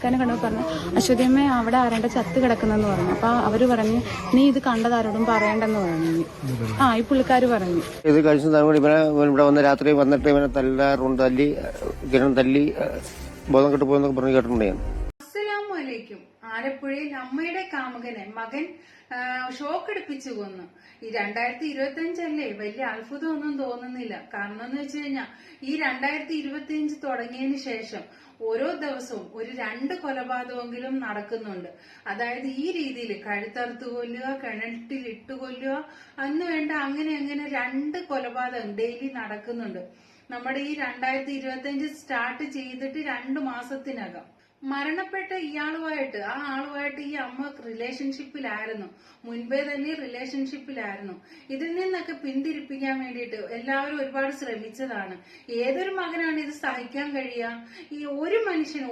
ആൾക്കാരെ കണ്ടപ്പോൾ പറഞ്ഞു, അശ്വതിയമ്മ അവിടെ ആരാണ്ട് ചത്ത് കിടക്കുന്നെന്ന് പറഞ്ഞു. അപ്പൊ അവര് പറഞ്ഞു, നീ ഇത് കണ്ടതാരോടും പറയണ്ടെന്ന് പറഞ്ഞു. ഈ പുള്ളിക്കാര് പറഞ്ഞു. ഇത് കഴിച്ച ഇവിടെ വന്ന് രാത്രി വന്നിട്ട് ഇവനെ തല്ലാറുണ്ട്, തല്ലി ബോധം കെട്ട് പോകുന്നൊക്കെ പറഞ്ഞു കേട്ടിട്ടുണ്ട് ഞാൻ. അസ്സലാമലൈക്കും. ആലപ്പുഴയിൽ അമ്മയുടെ കാമുകനെ മകൻ ഷോക്കടിപ്പിച്ചു കൊന്നു. ഈ 2025 വലിയ അത്ഭുതമൊന്നും തോന്നുന്നില്ല. കാരണം എന്ന് വെച്ച് കഴിഞ്ഞാൽ ഈ 2025 തുടങ്ങിയതിന് ശേഷം ഓരോ ദിവസവും ഒരു 2 കൊലപാതകമെങ്കിലും നടക്കുന്നുണ്ട്. അതായത് ഈ രീതിയിൽ കഴുത്തറുത്ത് കൊല്ലുക, കിണറ്റിലിട്ട് കൊല്ലുക, അന്ന് വേണ്ട അങ്ങനെ 2 കൊലപാതകം ഡെയിലി നടക്കുന്നുണ്ട്. നമ്മുടെ ഈ 2025 സ്റ്റാർട്ട് ചെയ്തിട്ട് 2 മാസത്തിനകം മരണപ്പെട്ട ഇയാളുമായിട്ട് ആളുമായിട്ട് ഈ അമ്മ റിലേഷൻഷിപ്പിലായിരുന്നു, മുൻപേ തന്നെ റിലേഷൻഷിപ്പിലായിരുന്നു. ഇതിൽ നിന്നൊക്കെ പിന്തിരിപ്പിക്കാൻ വേണ്ടിയിട്ട് എല്ലാവരും ഒരുപാട് ശ്രമിച്ചതാണ്. ഏതൊരു മകനാണ് ഇത് സഹിക്കാൻ കഴിയുക? ഈ ഒരു മനുഷ്യന്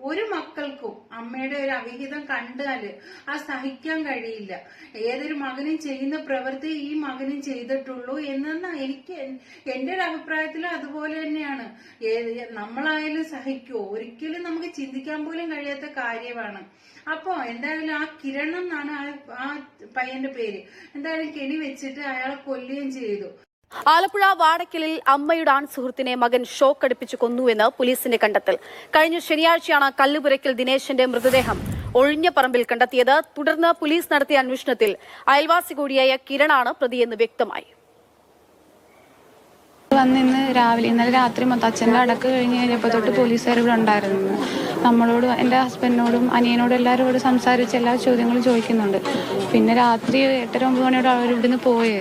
ഒരു മക്കൾക്കും അമ്മയുടെ ഒരു അവിഹിതം കണ്ടാല് സഹിക്കാൻ കഴിയില്ല. ഏതൊരു മകനും ചെയ്യുന്ന പ്രവൃത്തി ഈ മകനും ചെയ്തിട്ടുള്ളൂ എന്ന എനിക്ക് എന്റെ ഒരു അഭിപ്രായത്തിൽ അതുപോലെ തന്നെയാണ്. നമ്മളായാലും സഹിക്കുമോ? ഒരിക്കലും നമുക്ക് ചിന്തിക്കാൻ പോലും കഴിയാത്ത കാര്യമാണ്. അപ്പോ എന്തായാലും ആ കിരൺ എന്നാണ് ആ പയ്യന്റെ പേര്. എന്തായാലും കെണി വെച്ചിട്ട് അയാളെ കൊല്ലുകയും ചെയ്തു. ആലപ്പുഴ വാടക്കലിൽ അമ്മയുടെ ആൺസുഹൃത്തിനെ മകൻ ഷോക്കടിപ്പിച്ചു കൊന്നുവെന്ന് പോലീസിന്റെ കണ്ടെത്തൽ. കഴിഞ്ഞ ശനിയാഴ്ചയാണ് കല്ലുപുരയ്ക്കൽ ദിനേശന്റെ മൃതദേഹം ഒഴിഞ്ഞ പറമ്പിൽ കണ്ടെത്തിയത്. തുടർന്ന് പോലീസ് നടത്തിയ അന്വേഷണത്തിൽ അയൽവാസി കൂടിയായ കിരണാണ് പ്രതിയെന്ന് വ്യക്തമായി. ഇന്ന് രാവിലെ ഇന്നലെ രാത്രി മൊത്തം അച്ഛൻ്റെ അടക്ക് കഴിഞ്ഞ് കഴിഞ്ഞപ്പോൾ തൊട്ട് പോലീസുകാർ ഇവിടെ ഉണ്ടായിരുന്നു. നമ്മളോട്, എൻ്റെ ഹസ്ബൻഡിനോടും അനിയനോടും എല്ലാവരോടും സംസാരിച്ച് എല്ലാ ചോദ്യങ്ങളും ചോദിക്കുന്നുണ്ട്. പിന്നെ രാത്രി 8-9 മണിയോടെ അവർ ഇവിടുന്ന് പോയി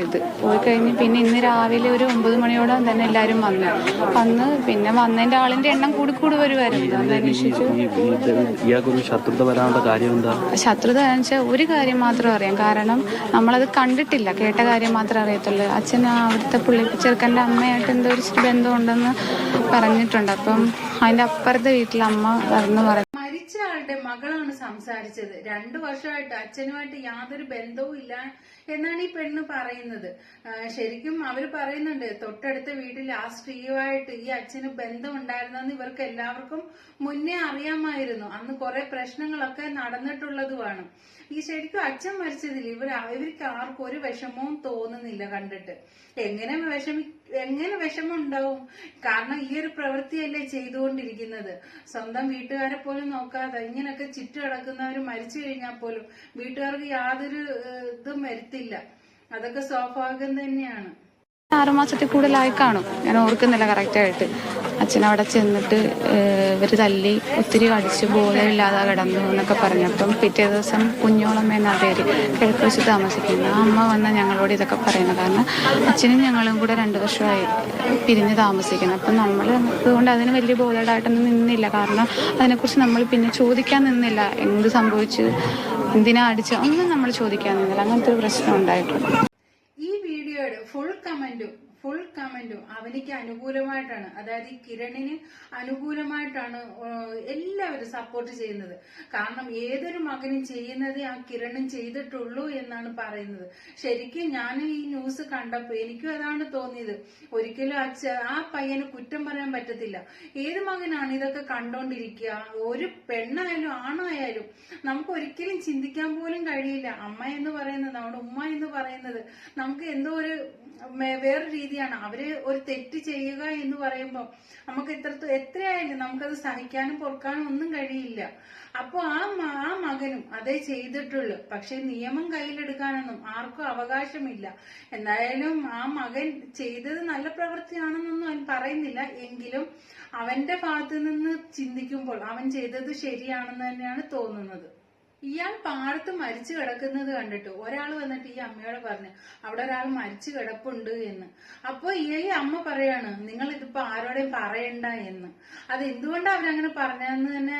കഴിഞ്ഞ് പിന്നെ ഇന്ന് രാവിലെ ഒരു 9 മണിയോടെ തന്നെ എല്ലാവരും വന്ന് പിന്നെ വന്നതിൻ്റെ ആളിൻ്റെ എണ്ണം കൂടി വരുമായിരുന്നു. അതന്വേഷിച്ചു. ശത്രുത വെച്ചാൽ ഒരു കാര്യം മാത്രം അറിയാം, കാരണം നമ്മളത് കണ്ടിട്ടില്ല, കേട്ട കാര്യം മാത്രമേ അറിയത്തുള്ളൂ. അച്ഛൻ അവിടുത്തെ ചെറുക്കൻ്റെ അമ്മയായിട്ട് എന്തോ ഒരു ബന്ധമുണ്ടെന്ന് പറഞ്ഞിട്ടുണ്ട്. അപ്പം അതിന്റെ അപ്പുറത്തെ വീട്ടിൽ അമ്മ പറഞ്ഞു. മരിച്ച ആളുടെ മകളാണ് സംസാരിച്ചത്. 2 വർഷമായിട്ട് അച്ഛനുമായിട്ട് യാതൊരു ബന്ധവും ഇല്ല എന്നാണ് ഈ പെണ്ണ് പറയുന്നത്. ശരിക്കും അവര് പറയുന്നുണ്ട്, തൊട്ടടുത്ത വീട്ടിൽ ആ സ്ത്രീയുമായിട്ട് ഈ അച്ഛന് ബന്ധം ഉണ്ടായിരുന്നെന്ന് ഇവർക്ക് എല്ലാവർക്കും മുന്നേ അറിയാമായിരുന്നു. അന്ന് കുറെ പ്രശ്നങ്ങളൊക്കെ നടന്നിട്ടുള്ളതുമാണ്. ഈ ശരിക്കും അച്ഛൻ മരിച്ചതിൽ ഇവർക്ക് ആർക്കും ഒരു വിഷമവും തോന്നുന്നില്ല കണ്ടിട്ട്. എങ്ങനെ വിഷമം ഉണ്ടാവും? കാരണം ഈ ഒരു പ്രവൃത്തിയല്ലേ ചെയ്തുകൊണ്ടിരിക്കുന്നത്. സ്വന്തം വീട്ടുകാരെ പോലും നോക്കാതെ ഇങ്ങനൊക്കെ ചുറ്റുകിടക്കുന്നവർ മരിച്ചു കഴിഞ്ഞാൽ പോലും വീട്ടുകാർക്ക് യാതൊരു ഇതും വരുത്തില്ല. അതൊക്കെ സ്വാഭാവികം തന്നെയാണ്. 6 മാസത്തിൽ കൂടുതലായി കാണും, ഞാൻ ഓർക്കുന്നില്ല കറക്റ്റായിട്ട്. അച്ഛനവിടെ ചെന്നിട്ട് ഇവർ തല്ലി ഒത്തിരി അടിച്ച് ബോധമില്ലാതെ കിടന്നു എന്നൊക്കെ പറഞ്ഞപ്പം പിറ്റേ ദിവസം കുഞ്ഞോളമ്മ എന്ന പേര് കിഴക്ക് വശത്ത് താമസിക്കുന്നത് ആ അമ്മ വന്ന ഞങ്ങളോട് ഇതൊക്കെ പറയുന്നത്. കാരണം അച്ഛനും ഞങ്ങളും കൂടെ 2 വർഷമായി പിരിഞ്ഞ് താമസിക്കുന്നത്. അപ്പം നമ്മൾ അതുകൊണ്ട് അതിന് വലിയ ബോധമായിട്ടൊന്നും നിന്നില്ല. കാരണം അതിനെക്കുറിച്ച് നമ്മൾ പിന്നെ ചോദിക്കാൻ നിന്നില്ല. എന്ത് സംഭവിച്ചു, എന്തിനാ അടിച്ച ഒന്നും നമ്മൾ ചോദിക്കാൻ നിന്നില്ല. അങ്ങനത്തെ ഒരു പ്രശ്നം ഉണ്ടായിട്ടുണ്ട്. ഈ വീഡിയോയുടെ ഫുൾ കമന്റും അവനിക്ക് അനുകൂലമായിട്ടാണ്, അതായത് ഈ കിരണിന് അനുകൂലമായിട്ടാണ് എല്ലാവരും സപ്പോർട്ട് ചെയ്യുന്നത്. കാരണം ഏതൊരു മകനും ചെയ്യുന്നത് ആ കിരണും ചെയ്തിട്ടുള്ളൂ എന്നാണ് പറയുന്നത്. ശരിക്കും ഞാൻ ഈ ന്യൂസ് കണ്ടപ്പോ എനിക്കും അതാണ് തോന്നിയത്. ഒരിക്കലും ആ പയ്യന് കുറ്റം പറയാൻ പറ്റത്തില്ല. ഏത് മകനാണ് ഇതൊക്കെ കണ്ടോണ്ടിരിക്കുക? ഒരു പെണ്ണായാലും ആണായാലും നമുക്ക് ഒരിക്കലും ചിന്തിക്കാൻ പോലും കഴിയില്ല. അമ്മ എന്ന് പറയുന്നത്, നമ്മുടെ ഉമ്മ എന്ന് പറയുന്നത് നമുക്ക് എന്തോ ഒരു വേറെ രീതിയാണ്. അവര് ഒരു തെറ്റ് ചെയ്യുക എന്ന് പറയുമ്പോൾ നമുക്ക് എത്രയായാലും നമുക്കത് സഹിക്കാനും പൊറുക്കാനും ഒന്നും കഴിയില്ല. അപ്പൊ ആ മകനും അതേ ചെയ്തിട്ടുള്ളൂ. പക്ഷെ നിയമം കയ്യിലെടുക്കാനൊന്നും ആർക്കും അവകാശമില്ല. എന്തായാലും ആ മകൻ ചെയ്തത് നല്ല പ്രവൃത്തിയാണെന്നൊന്നും അവൻ പറയുന്നില്ല. എങ്കിലും അവന്റെ ഭാഗത്ത് നിന്ന് ചിന്തിക്കുമ്പോൾ അവൻ ചെയ്തത് ശരിയാണെന്ന് തന്നെയാണ് തോന്നുന്നത്. ഇയാൾ പാടത്ത് മരിച്ചു കിടക്കുന്നത് കണ്ടിട്ട് ഒരാൾ വന്നിട്ട് ഈ അമ്മയോട് പറഞ്ഞു, അവിടെ ഒരാൾ മരിച്ചു കിടപ്പുണ്ട് എന്ന്. അപ്പൊ ഈ അമ്മ പറയാണ്, നിങ്ങൾ ഇതിപ്പോ ആരോടെയും പറയണ്ട എന്ന്. അത് എന്തുകൊണ്ടാണ് അവരങ്ങനെ പറഞ്ഞതെന്ന് തന്നെ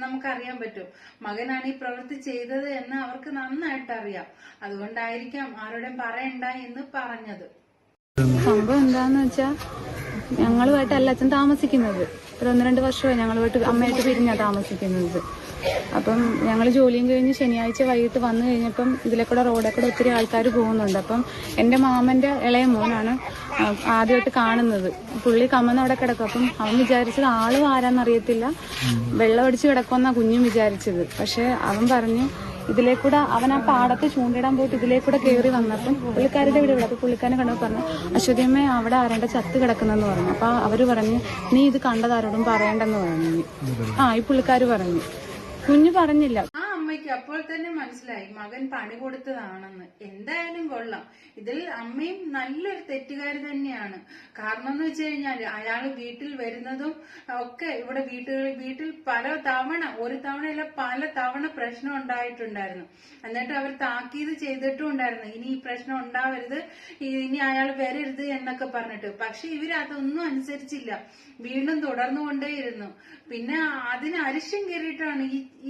നമുക്കറിയാൻ പറ്റും. മകനാണ് ഈ പ്രവൃത്തി ചെയ്തത് എന്ന് അവർക്ക് നന്നായിട്ട് അറിയാം. അതുകൊണ്ടായിരിക്കാം ആരോടെയും പറയണ്ട എന്ന് പറഞ്ഞത്. സംഭവം എന്താന്ന് വെച്ചാ, ഞങ്ങളുമായിട്ടല്ല അച്ഛൻ താമസിക്കുന്നത്. ഒരു 1-2 വർഷമായി ഞങ്ങളുമായിട്ട് അമ്മയായിട്ട് പിരിഞ്ഞാ താമസിക്കുന്നത്. അപ്പം ഞങ്ങൾ ജോലിയും കഴിഞ്ഞ് ശനിയാഴ്ച വൈകിട്ട് വന്നു കഴിഞ്ഞപ്പം ഇതിലെ കൂടെ റോഡിൽ കൂടെ ഒത്തിരി ആൾക്കാർ പോകുന്നുണ്ട്. അപ്പം എൻ്റെ മാമൻ്റെ ഇളയ മോനാണ് ആദ്യമായിട്ട് കാണുന്നത്. പുള്ളി കമ്മന്ന് അവിടെ കിടക്കും. അപ്പം അവൻ വിചാരിച്ചത് ആളും ആരാന്നറിയത്തില്ല, വെള്ളമടിച്ച് കിടക്കുമെന്നാ കുഞ്ഞും വിചാരിച്ചത്. പക്ഷെ അവൻ പറഞ്ഞ് ഇതിലേക്കൂടെ അവൻ ആ പാടത്ത് ചൂണ്ടിടാൻ പോയിട്ട് ഇതിലേക്കൂടെ കയറി വന്നപ്പം പുള്ളിക്കാരുടെ ഇവിടെ അപ്പൊ പുള്ളിക്കാരനെ കണ്ടപ്പോൾ പറഞ്ഞു, അശ്വതിയമ്മ അവിടെ ആരാണ്ട ചത്ത് കിടക്കുന്നെന്ന് പറഞ്ഞു. അപ്പൊ അവര് പറഞ്ഞു, നീ ഇത് കണ്ടതാരോടും പറയണ്ടെന്ന് പറഞ്ഞു. ഈ പുള്ളിക്കാര് പറഞ്ഞു. കുഞ്ഞു പറഞ്ഞില്ല. ആ അമ്മയ്ക്ക് അപ്പോൾ തന്നെ മനസ്സിലായി മകൻ പണി കൊടുത്തതാണെന്ന്. എന്തായാലും കൊള്ളാം. ഇതിൽ അമ്മയും നല്ലൊരു തെറ്റുകാരി തന്നെയാണ്. കാരണം എന്ന് വെച്ച് കഴിഞ്ഞാൽ അയാൾ വീട്ടിൽ വരുന്നതും ഒക്കെ ഇവിടെ വീട്ടിൽ പല തവണ, ഒരു തവണയല്ല പല തവണ പ്രശ്നം ഉണ്ടായിട്ടുണ്ടായിരുന്നു. എന്നിട്ട് അവർ താക്കീത് ചെയ്തിട്ടും ഉണ്ടായിരുന്നു, ഇനി ഈ പ്രശ്നം ഉണ്ടാവരുത്, ഇനി അയാൾ വരരുത് എന്നൊക്കെ പറഞ്ഞിട്ട്. പക്ഷെ ഇവരതൊന്നും അനുസരിച്ചില്ല, വീണ്ടും തുടർന്നുകൊണ്ടേയിരുന്നു. പിന്നെ അതിന് അരിശം കയറിയിട്ടാണ്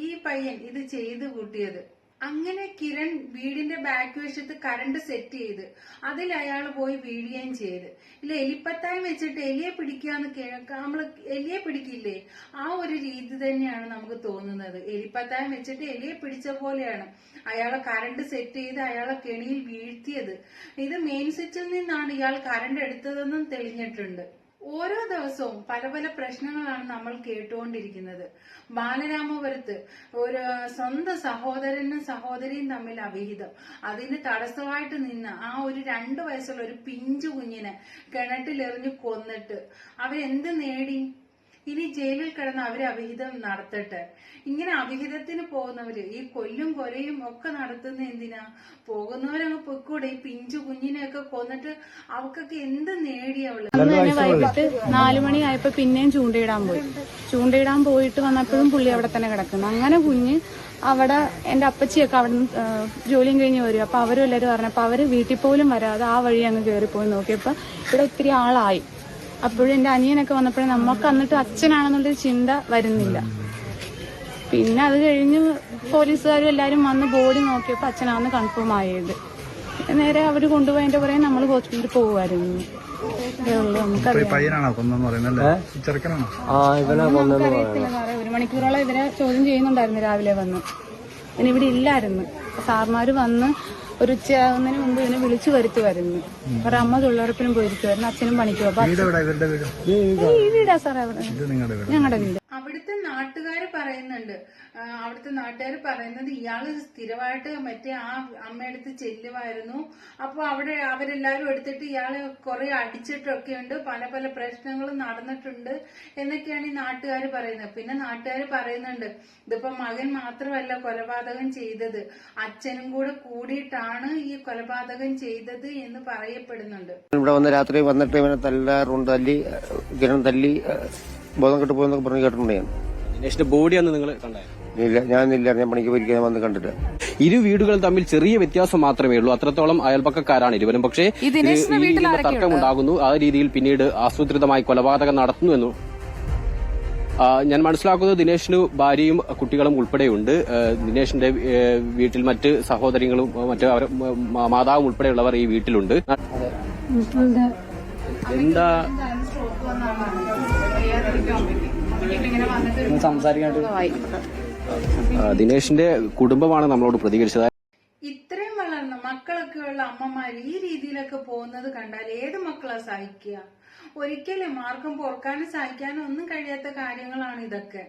ഈ പയ്യൻ ഇത് ചെയ്തു കൂട്ടിയത്. അങ്ങനെ കിരൺ വീടിന്റെ ബാക്ക് വശത്ത് കറണ്ട് സെറ്റ് ചെയ്ത് അതിൽ അയാൾ പോയി വീഴുകയും ചെയ്ത്. ഇല്ല, എലിപ്പത്തായം വെച്ചിട്ട് എലിയെ പിടിക്കാന്ന് നമ്മള് എലിയെ പിടിക്കില്ലേ, ആ ഒരു രീതി തന്നെയാണ് നമുക്ക് തോന്നുന്നത്. എലിപ്പത്തായം വെച്ചിട്ട് എലിയെ പിടിച്ച പോലെയാണ് അയാളെ കറണ്ട് സെറ്റ് ചെയ്ത് അയാളെ കെണിയിൽ വീഴ്ത്തിയത്. ഇത് മെയിൻ സ്വിച്ചിൽ നിന്നാണ് ഇയാൾ കറണ്ട് എടുത്തതെന്നും തെളിഞ്ഞിട്ടുണ്ട്. ഓരോ ദിവസവും പല പല പ്രശ്നങ്ങളാണ് നമ്മൾ കേട്ടുകൊണ്ടിരിക്കുന്നത്. ബാലരാമപുരത്ത് ഒരു സ്വന്തം സഹോദരനും സഹോദരിയും തമ്മിൽ അവിഹിതം, അതിന് തടസ്സമായിട്ട് നിന്ന് ആ ഒരു 2 വയസ്സുള്ള ഒരു പിഞ്ചു കുഞ്ഞിനെ കിണറ്റിലെറിഞ്ഞ് കൊന്നിട്ട് അവരെന്ത് നേടി? ഇനി ജയിലിൽ കിടന്ന് അവര് അവിഹിതം നടത്തട്ടെ. ഇങ്ങനെ അവിഹിതത്തിന് പോകുന്നവര് ഈ കൊല്ലും കൊലയും ഒക്കെ നടത്തുന്ന എന്തിനാ? പോകുന്നവരങ്ങ് പൊയ്ക്കൂടെ? ഈ പിഞ്ചു കുഞ്ഞിനെയൊക്കെ കൊന്നിട്ട് അവർക്കൊക്കെ എന്ത് നേടി അവള്? അന്ന് തന്നെ വൈകിട്ട് 4 മണിയായപ്പോ പിന്നെയും ചൂണ്ടയിടാൻ പോയിട്ട് വന്നപ്പോഴും പുള്ളി അവിടെ തന്നെ കിടക്കുന്നു. അങ്ങനെ കുഞ്ഞ് അവിടെ എന്റെ അപ്പച്ചിയൊക്കെ അവിടെ നിന്ന് ജോലിയും കഴിഞ്ഞ് വരും. അപ്പൊ അവരും എല്ലാവരും പറഞ്ഞപ്പോ അവര് വീട്ടിൽ പോലും വരാതെ ആ വഴി അങ്ങ് കയറിപ്പോയി നോക്കിയപ്പോ ഇവിടെ ഒത്തിരി ആളായി. അപ്പോഴും എന്റെ അനിയനൊക്കെ വന്നപ്പോഴും നമുക്ക് എന്നിട്ട് അച്ഛനാണെന്നുള്ളൊരു ചിന്ത വരുന്നില്ല. പിന്നെ അത് കഴിഞ്ഞ് പോലീസുകാരും എല്ലാരും വന്ന് ബോഡി നോക്കിയപ്പോ അച്ഛനാണെന്ന് കൺഫേം ആയത്. നേരെ അവര് കൊണ്ടുപോയതിന്റെ പുറകെ നമ്മൾ ഹോസ്പിറ്റലിൽ പോകുമായിരുന്നു. നമുക്കറിയത്തില്ല സാറേ, 1 മണിക്കൂറോളം ഇവരെ ചോദ്യം ചെയ്യുന്നുണ്ടായിരുന്നു രാവിലെ വന്ന്. പിന്നെ ഇവിടെ ഇല്ലായിരുന്നു. സാർമാര് വന്ന് ഒരു ഉച്ചയാകുന്നതിന് മുമ്പ് ഇതിനെ വിളിച്ചു വരുത്തുമായിരുന്നു. അവരുടെ അമ്മ തൊഴിലുറപ്പിനും പോയിരിക്കുമായിരുന്നു, അച്ഛനും പണിക്കും. അപ്പൊ ഈ വീടാ സാറേ അവിടെ ഞങ്ങളുടെ വീട്. അവിടുത്തെ നാട്ടുകാര് പറയുന്നത് ഇയാള് സ്ഥിരമായിട്ട് മറ്റേ ആ അമ്മയടുത്ത് ചെല്ലുമായിരുന്നു. അപ്പൊ അവിടെ അവരെല്ലാരും എടുത്തിട്ട് ഇയാളെ കുറെ അടിച്ചിട്ടൊക്കെ ഉണ്ട്, പല പല പ്രശ്നങ്ങളും നടന്നിട്ടുണ്ട് എന്നൊക്കെയാണ് ഈ നാട്ടുകാർ പറയുന്നത്. പിന്നെ നാട്ടുകാർ പറയുന്നുണ്ട്, ഇതിപ്പോ മകൻ മാത്രമല്ല കൊലപാതകം ചെയ്തത്, അച്ഛനും കൂടെ കൂടിയിട്ടാണ് ഈ കൊലപാതകം ചെയ്തത് എന്ന് പറയപ്പെടുന്നുണ്ട്. ഇവിടെ വന്ന് രാത്രി വന്നിട്ട് ഇവനെ തല്ലാറുണ്ട്, കിരൺ തല്ലി ബോധം കെട്ട് പോയെന്നൊക്കെ പറഞ്ഞ് കേട്ടിട്ടുണ്ടായിരുന്നു. ദിനേശിന്റെ ബോഡി അന്ന് നിങ്ങൾ കണ്ടായിരുന്നു? ഇല്ല, ഞാനില്ല, ഞാൻ പണിക്ക് പോയിരിക്കാൻ വന്ന് കണ്ടിട്ട്. ഇരു വീടുകൾ തമ്മിൽ ചെറിയ വ്യത്യാസം മാത്രമേ ഉള്ളൂ, അത്രത്തോളം അയൽപക്കക്കാരാണ് ഇരുവരും. പക്ഷേ തർക്കമുണ്ടാകുന്നു, ആ രീതിയിൽ പിന്നീട് ആസൂത്രിതമായി കൊലപാതകം നടത്തുന്നുവെന്നു ഞാൻ മനസ്സിലാക്കുന്നത്. ദിനേശിന് ഭാര്യയും കുട്ടികളും ഉൾപ്പെടെയുണ്ട്. ദിനേശിന്റെ വീട്ടിൽ മറ്റ് സഹോദരികളും മറ്റ് മാതാവും ഉൾപ്പെടെയുള്ളവർ ഈ വീട്ടിലുണ്ട്. എന്താ ദിനേശിന്റെ കുടുംബമാണ് നമ്മളോട് പ്രതികരിച്ചത്. ഇത്രയും വളർന്ന മക്കളൊക്കെയുള്ള അമ്മമാർ ഈ രീതിയിലൊക്കെ പോകുന്നത് കണ്ടാൽ ഏത് മക്കളാ സഹിക്കുക? ഒരിക്കലും ആർക്കും പൊറുക്കാനും സഹിക്കാനും ഒന്നും കഴിയാത്ത കാര്യങ്ങളാണ് ഇതൊക്കെ.